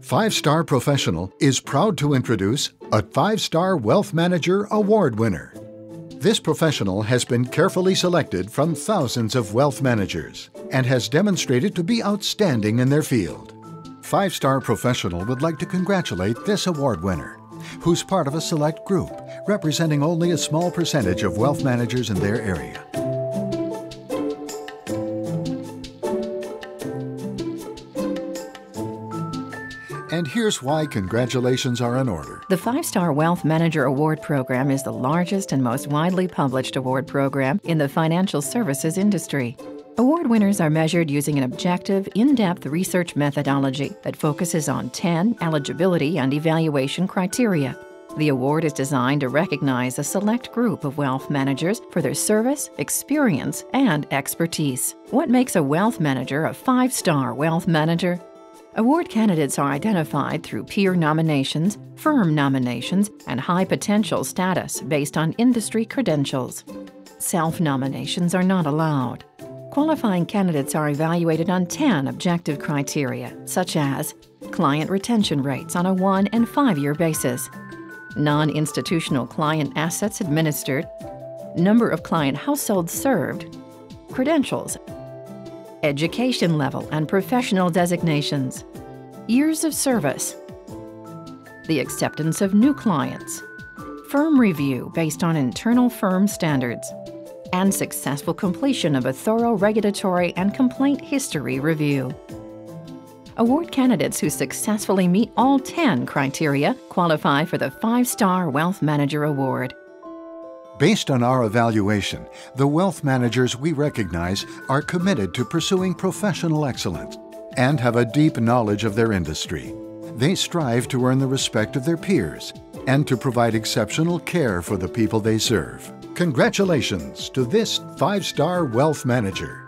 Five Star Professional is proud to introduce a 5-Star Wealth Manager Award winner. This professional has been carefully selected from thousands of wealth managers and has demonstrated to be outstanding in their field. 5-Star Professional would like to congratulate this award winner, who's part of a select group representing only a small percentage of wealth managers in their area. And here's why congratulations are in order. The 5-Star Wealth Manager Award Program is the largest and most widely published award program in the financial services industry. Award winners are measured using an objective, in-depth research methodology that focuses on 10 eligibility and evaluation criteria. The award is designed to recognize a select group of wealth managers for their service, experience, and expertise. What makes a wealth manager a 5-star wealth manager? Award candidates are identified through peer nominations, firm nominations, and high potential status based on industry credentials. Self-nominations are not allowed. Qualifying candidates are evaluated on 10 objective criteria, such as client retention rates on a 1- and 5-year basis, non-institutional client assets administered, number of client households served, credentials, education level and professional designations, years of service, the acceptance of new clients, firm review based on internal firm standards, and successful completion of a thorough regulatory and complaint history review. Award candidates who successfully meet all 10 criteria qualify for the 5-Star Wealth Manager Award. Based on our evaluation, the wealth managers we recognize are committed to pursuing professional excellence and have a deep knowledge of their industry. They strive to earn the respect of their peers and to provide exceptional care for the people they serve. Congratulations to this 5-Star Wealth Manager.